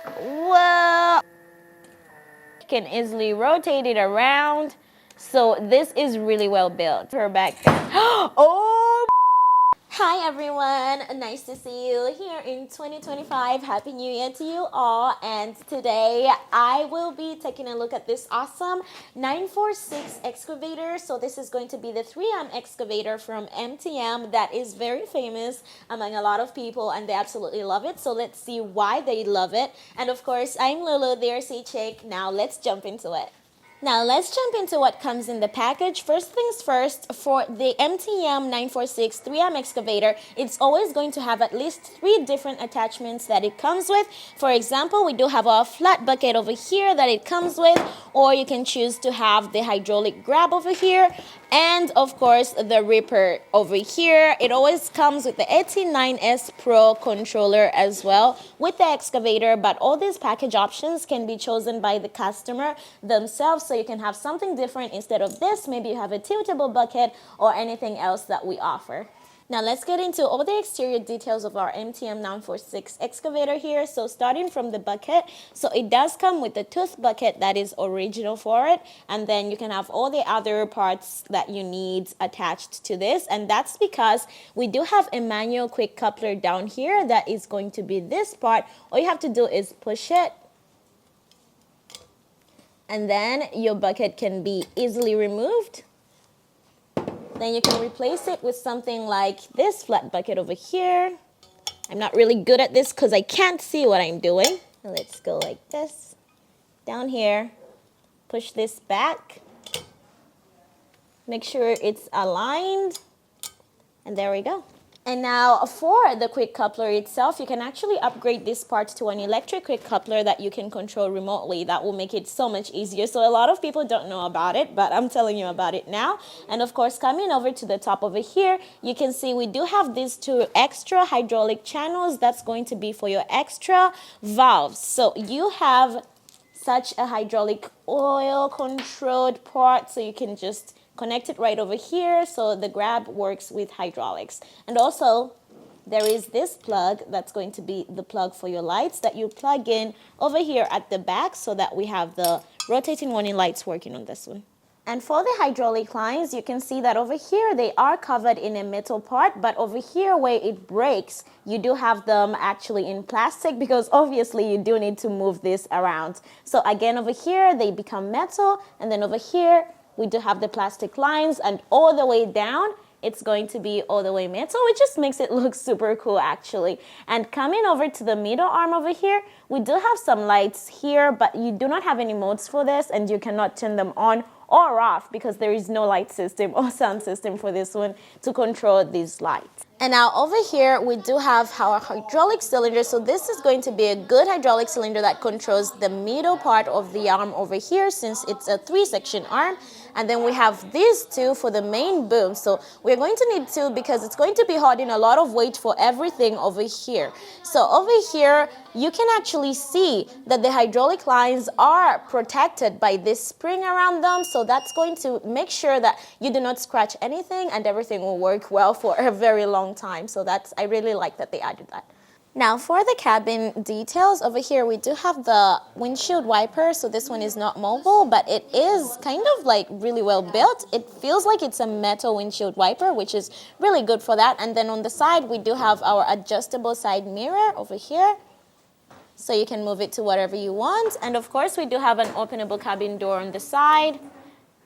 Whoa! You can easily rotate it around. So this is really well built. Her back. Oh! Hi everyone, nice to see you here in 2025. Happy New Year to you all. And today I will be taking a look at this awesome 946 excavator. So this is going to be the 3-arm excavator from MTM that is very famous among a lot of people and they absolutely love it. So let's see why they love it. And of course, I'm Lulu, there's a chick. Now let's jump into it. Now let's jump into what comes in the package. First things first, for the MTM 946 3-arm excavator, it's always going to have at least 3 different attachments that it comes with. For example, we do have our flat bucket over here that it comes with, or you can choose to have the hydraulic grab over here, and of course the ripper over here. It always comes with the 89S Pro controller as well with the excavator, but all these package options can be chosen by the customer themselves, so you can have something different instead of this. Maybe you have a tiltable bucket or anything else that we offer. Now let's get into all the exterior details of our MTM 946 excavator here. So starting from the bucket, so it does come with the tooth bucket that is original for it, and then you can have all the other parts that you need attached to this, and that's because we do have a manual quick coupler down here that is going to be this part. All you have to do is push it, and then your bucket can be easily removed. Then you can replace it with something like this flat bucket over here. I'm not really good at this because I can't see what I'm doing. Let's go like this. Down here, push this back. Make sure it's aligned. And there we go. And now for the quick coupler itself, you can actually upgrade this part to an electric quick coupler that you can control remotely. That will make it so much easier. So a lot of people don't know about it, but I'm telling you about it now. And of course, coming over to the top over here, you can see we do have these 2 extra hydraulic channels. That's going to be for your extra valves. So you have such a hydraulic oil controlled part, so you can just connect it right over here, so the grab works with hydraulics. And also there is this plug that's going to be the plug for your lights that you plug in over here at the back, so that we have the rotating warning lights working on this one. And for the hydraulic lines, you can see that over here they are covered in a metal part, but over here where it breaks, you do have them actually in plastic, because obviously you do need to move this around. So again, over here they become metal, and then over here we do have the plastic lines, and all the way down it's going to be all the way metal, which just makes it look super cool actually. And coming over to the middle arm over here, we do have some lights here, but you do not have any modes for this, and you cannot turn them on or off because there is no light system or sound system for this one to control these lights. And now over here we do have our hydraulic cylinder. So this is going to be a good hydraulic cylinder that controls the middle part of the arm over here, since it's a 3-section arm. And then we have these 2 for the main boom. So we're going to need 2 because it's going to be holding a lot of weight for everything over here. So over here you can actually see that the hydraulic lines are protected by this spring around them. So that's going to make sure that you do not scratch anything and everything will work well for a very long time. So I really like that they added that. Now for the cabin details, over here we do have the windshield wiper. So this one is not mobile, but it is kind of like really well built. It feels like it's a metal windshield wiper, which is really good for that. And then on the side we do have our adjustable side mirror over here, so you can move it to whatever you want. And of course we do have an openable cabin door on the side.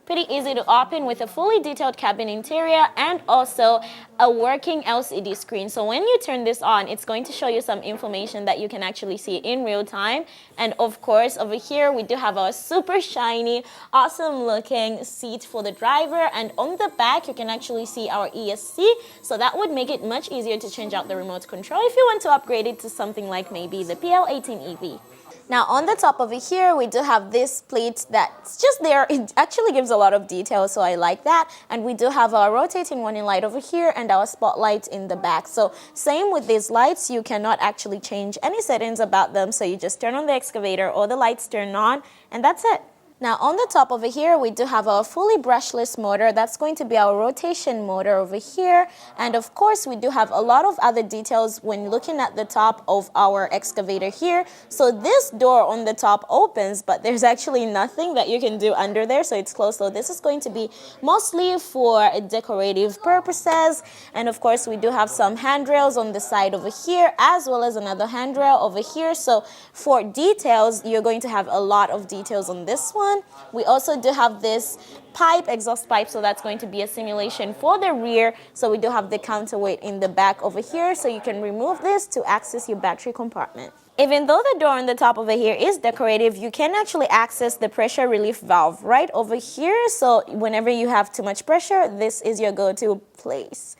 Pretty easy to open with a fully detailed cabin interior and also a working LCD screen. So when you turn this on, it's going to show you some information that you can actually see in real time. And of course, over here, we do have our super shiny, awesome looking seat for the driver. And on the back, you can actually see our ESC. So that would make it much easier to change out the remote control if you want to upgrade it to something like maybe the PL18 EV. Now on the top over here, we do have this plate that's just there. It actually gives a lot of detail, so I like that. And we do have our rotating warning light over here and our spotlight in the back. So same with these lights, you cannot actually change any settings about them. So you just turn on the excavator, all the lights turn on, and that's it. Now on the top over here, we do have a fully brushless motor. That's going to be our rotation motor over here. And of course, we do have a lot of other details when looking at the top of our excavator here. So this door on the top opens, but there's actually nothing that you can do under there, so it's closed. So this is going to be mostly for decorative purposes. And of course, we do have some handrails on the side over here, as well as another handrail over here. So for details, you're going to have a lot of details on this one. We also do have this pipe, exhaust pipe, so that's going to be a simulation for the rear. So we do have the counterweight in the back over here, so you can remove this to access your battery compartment. Even though the door on the top over here is decorative, you can actually access the pressure relief valve right over here. So whenever you have too much pressure, this is your go-to place.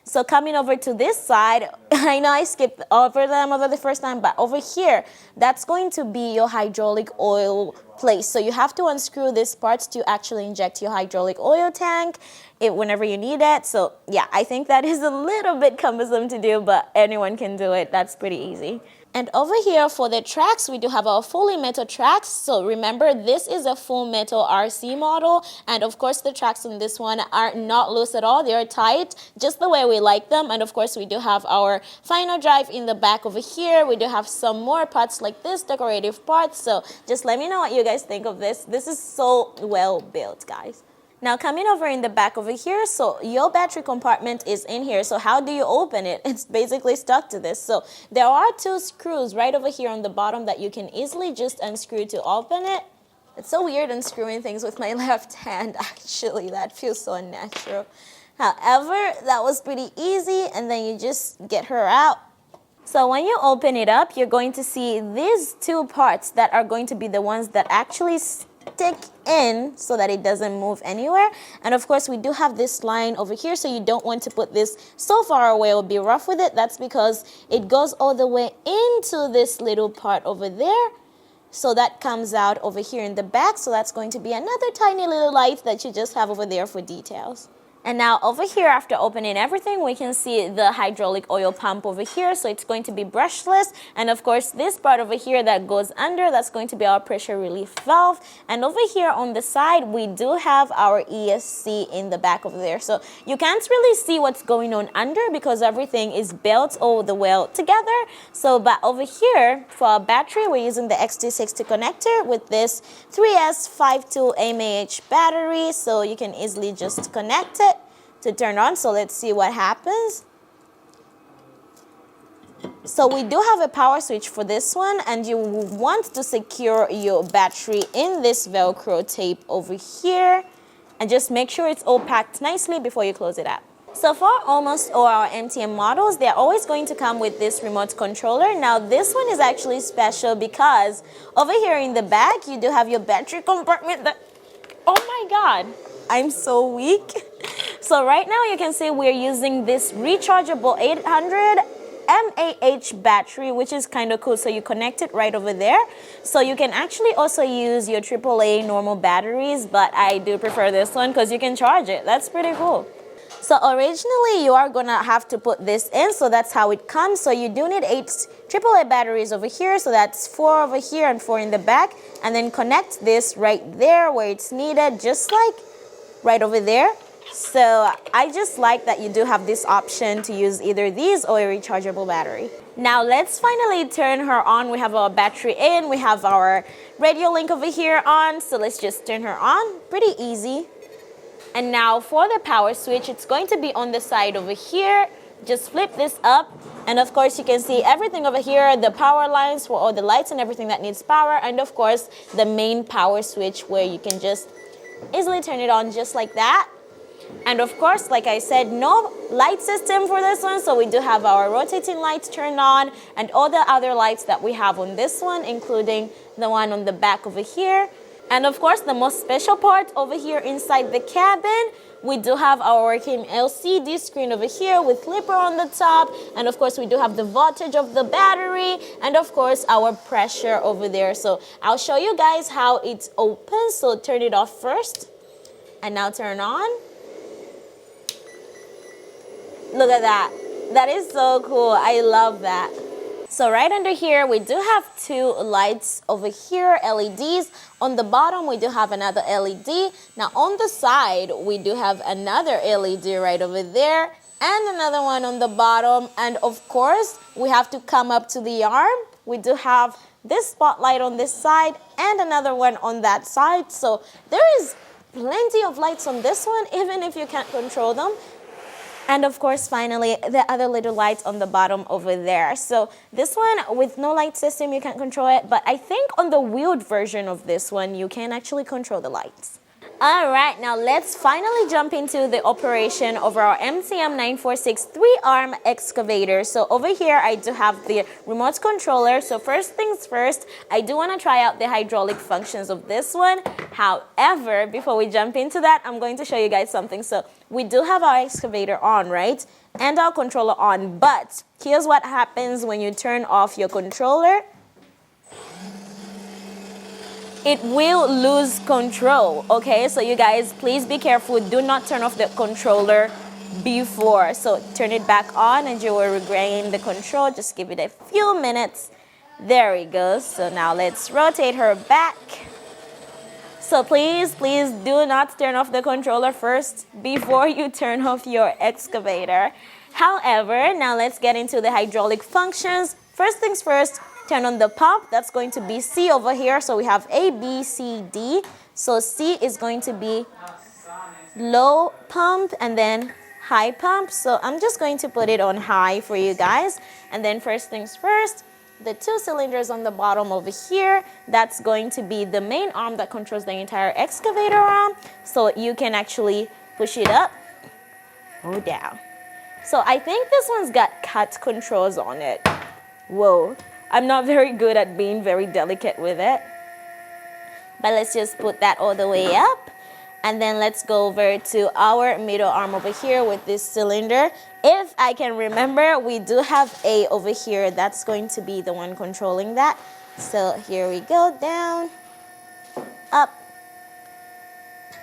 So coming over to this side, I know I skipped over them over the first time, but over here, that's going to be your hydraulic oil place. So you have to unscrew this part to actually inject your hydraulic oil tank whenever you need it. So yeah, I think that is a little bit cumbersome to do, but anyone can do it. That's pretty easy. And over here for the tracks, we do have our fully metal tracks. So remember, this is a full metal RC model. And of course, the tracks on this one are not loose at all. They are tight, just the way we like them. And of course, we do have our final drive in the back over here. We do have some more parts like this, decorative parts. So just let me know what you guys think of this. This is so well built, guys. Now coming over in the back over here, so your battery compartment is in here. So how do you open it? It's basically stuck to this. So there are two screws right over here on the bottom that you can easily just unscrew to open it. It's so weird unscrewing things with my left hand, actually. That feels so unnatural. However, that was pretty easy, and then you just get her out. So when you open it up, you're going to see these two parts that are going to be the ones that actually stick in so that it doesn't move anywhere. And of course, we do have this line over here, so you don't want to put this so far away or be rough with it. That's because it goes all the way into this little part over there. So that comes out over here in the back. So that's going to be another tiny little light that you just have over there for details. And now over here, after opening everything, we can see the hydraulic oil pump over here. So it's going to be brushless. And of course, this part over here that goes under, that's going to be our pressure relief valve. And over here on the side, we do have our ESC in the back over there. So you can't really see what's going on under because everything is built all the way together. So, but over here, for our battery, we're using the XT60 connector with this 3S52 mAh battery. So you can easily just connect it to turn on. So let's see what happens. So we do have a power switch for this one, and you want to secure your battery in this Velcro tape over here, and just make sure it's all packed nicely before you close it up. So for almost all our MTM models, they're always going to come with this remote controller. Now this one is actually special because over here in the back, you do have your battery compartment that, oh my God, I'm so weak. So right now you can see we're using this rechargeable 800 mAh battery, which is kind of cool. So you connect it right over there. So you can actually also use your AAA normal batteries, but I do prefer this one because you can charge it. That's pretty cool. So originally you are gonna have to put this in, so that's how it comes. So you do need 8 AAA batteries over here, so that's 4 over here and 4 in the back, and then connect this right there where it's needed, just like right over there. So I just like that you do have this option to use either these or a rechargeable battery. Now let's finally turn her on. We have our battery in, we have our radio link over here on, so let's just turn her on. Pretty easy. And now for the power switch, it's going to be on the side over here. Just flip this up, and of course you can see everything over here, the power lines for all the lights and everything that needs power, and of course the main power switch where you can just easily turn it on just like that. And of course, like I said, no light system for this one, so we do have our rotating lights turned on and all the other lights that we have on this one, including the one on the back over here. And of course, the most special part over here inside the cabin, we do have our working LCD screen over here with flipper on the top. And of course, we do have the voltage of the battery and of course, our pressure over there. So I'll show you guys how it's open. So turn it off first and now turn on. Look at that. That is so cool. I love that. So So right under here, we do have two lights over here, LEDs. On the bottom, we do have another LED. Now on the side, we do have another LED right over there and another one on the bottom. And of course, we have to come up to the arm. We do have this spotlight on this side and another one on that side. So there is plenty of lights on this one, even if you can't control them. And of course, finally, the other little lights on the bottom over there. So this one, with no light system, you can't control it. But I think on the wheeled version of this one, you can actually control the lights. All right, now let's finally jump into the operation of our MTM 946 3-arm excavator. So over here, I do have the remote controller. So first things first, I do want to try out the hydraulic functions of this one. However, before we jump into that, I'm going to show you guys something. So we do have our excavator on, right? And our controller on. But here's what happens when you turn off your controller. It will lose control, okay? So you guys, please be careful. Do not turn off the controller before. So turn it back on and you will regain the control. Just give it a few minutes. There we go. So now let's rotate her back. So please do not turn off the controller first before you turn off your excavator. However, now let's get into the hydraulic functions. First things first, turn on the pump. That's going to be C over here. So we have A, B, C, D. So C is going to be low pump and then high pump. So I'm just going to put it on high for you guys. And then first things first, the two cylinders on the bottom over here, that's going to be the main arm that controls the entire excavator arm. So you can actually push it up or down. So I think this one's got cut controls on it. Whoa. I'm not very good at being very delicate with it. But let's just put that all the way up. And then let's go over to our middle arm over here with this cylinder. If I can remember, we do have A over here. That's going to be the one controlling that. So here we go, down, up.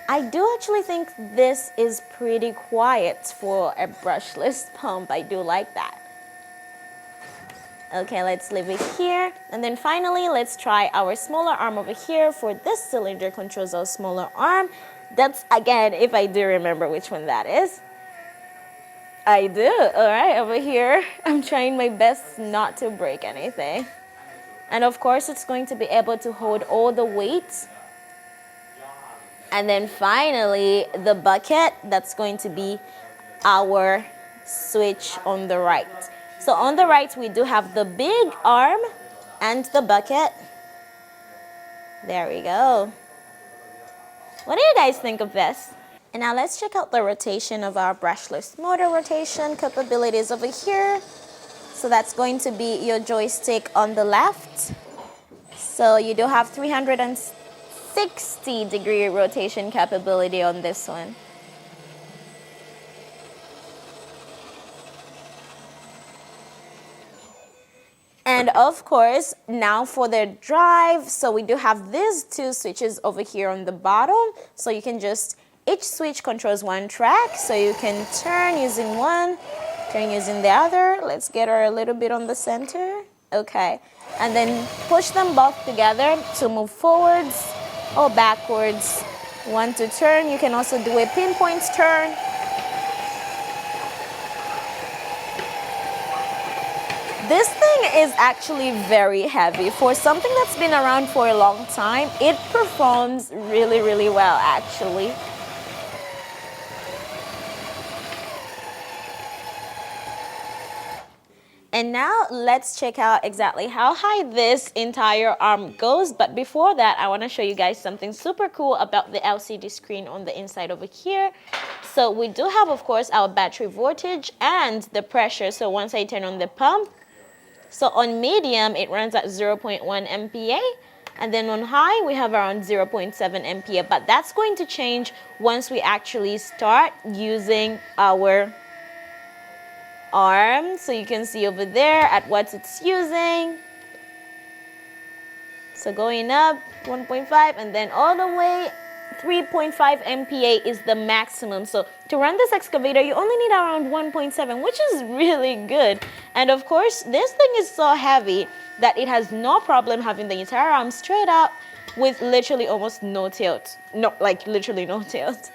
I do actually think this is pretty quiet for a brushless pump. I do like that. Okay, let's leave it here. And then finally, let's try our smaller arm over here. For this cylinder controls our smaller arm. That's, again, if I do remember which one that is. I do. All right, over here, I'm trying my best not to break anything. And of course, it's going to be able to hold all the weight. And then finally, the bucket, that's going to be our switch on the right. So on the right, we do have the big arm and the bucket. There we go. What do you guys think of this? And now let's check out the rotation of our brushless motor rotation capabilities over here. So that's going to be your joystick on the left. So you do have 360-degree rotation capability on this one. And of course, now for the drive, so we do have these two switches over here on the bottom. So you can just, each switch controls one track. So you can turn using one, turn using the other. Let's get her a little bit on the center. Okay. And then push them both together to move forwards or backwards. One to turn. You can also do a pinpoint turn. This thing is actually very heavy. For something that's been around for a long time, it performs really, really well, actually. And now let's check out exactly how high this entire arm goes. But before that, I want to show you guys something super cool about the LCD screen on the inside over here. So we do have, of course, our battery voltage and the pressure. So once I turn on the pump, so on medium, it runs at 0.1 MPa. And then on high, we have around 0.7 MPa. But that's going to change once we actually start using our arm. So you can see over there at what it's using. So going up 1.5 and then all the way 3.5 MPa is the maximum. So to run this excavator, you only need around 1.7, which is really good. And of course, this thing is so heavy that it has no problem having the entire arm straight out with literally almost no tilt. No, like literally no tilt.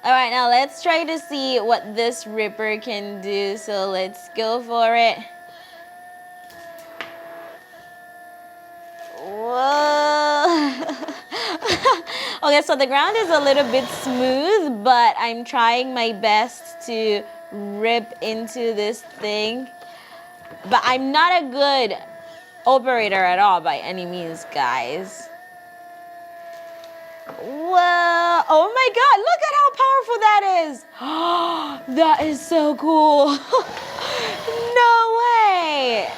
All right, now let's try to see what this ripper can do. So let's go for it. Whoa. Okay, so the ground is a little bit smooth, but I'm trying my best to rip into this thing. But I'm not a good operator at all by any means, guys. Whoa, oh my God, look at how powerful that is. That is so cool. No way.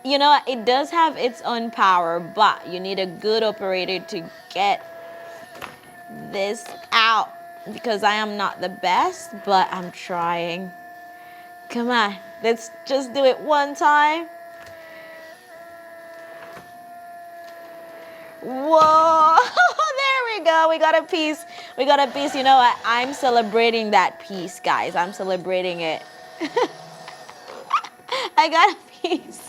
You know, it does have its own power, but you need a good operator to get this out because I am not the best, but I'm trying. Come on, let's just do it one time. Whoa, there we go. We got a piece. We got a piece. You know what? I'm celebrating that piece, guys. I'm celebrating it. I got a piece.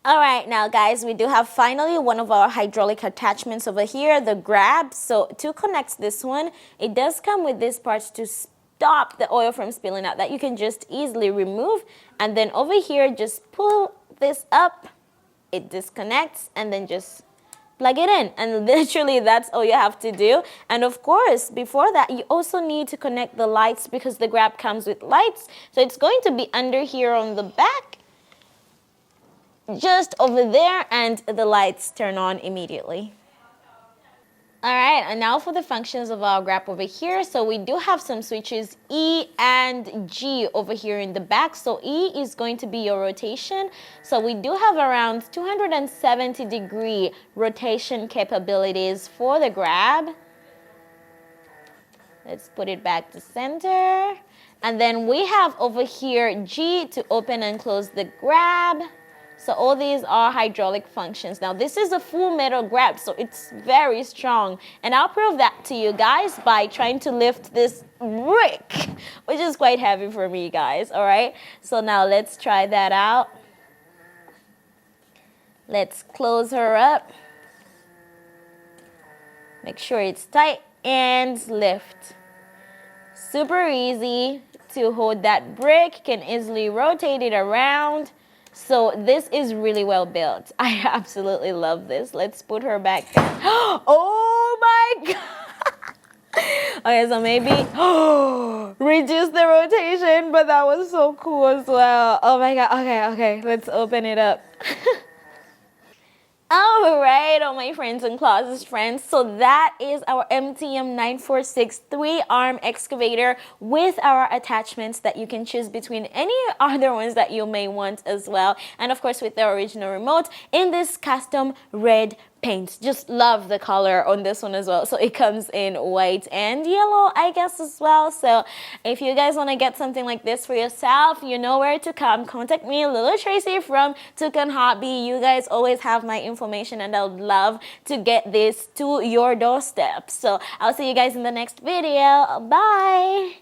All right, now guys, we do have finally one of our hydraulic attachments over here, the grab. So to connect this one, it does come with this part to stop the oil from spilling out that you can just easily remove. And then over here, just pull this up, it disconnects, and then just plug it in. And literally that's all you have to do. And of course, before that, you also need to connect the lights because the grab comes with lights. So it's going to be under here on the back, just over there, and the lights turn on immediately. All right, and now for the functions of our grab over here. So we do have some switches E and G over here in the back. So E is going to be your rotation. So we do have around 270-degree rotation capabilities for the grab. Let's put it back to center. And then we have over here G to open and close the grab. So all these are hydraulic functions. Now this is a full metal grab, so it's very strong. And I'll prove that to you guys by trying to lift this brick, which is quite heavy for me, guys, all right? So now let's try that out. Let's close her up. Make sure it's tight and lift. Super easy to hold that brick, can easily rotate it around. So this is really well built. I absolutely love this. Let's put her back down. Oh my God. Okay, so maybe reduce the rotation, but that was so cool as well. Oh my God, okay, let's open it up. All right, all my friends and closest friends, so that is our MTM 946 3-arm excavator with our attachments that you can choose between any other ones that you may want as well. And of course with the original remote in this custom red paint. Just love the color on this one as well. So it comes in white and yellow, I guess, as well. So if you guys want to get something like this for yourself, you know where to come. Contact me, Little Tracy from Toucan Hobby. You guys always have my information and I would love to get this to your doorstep. So I'll see you guys in the next video. Bye!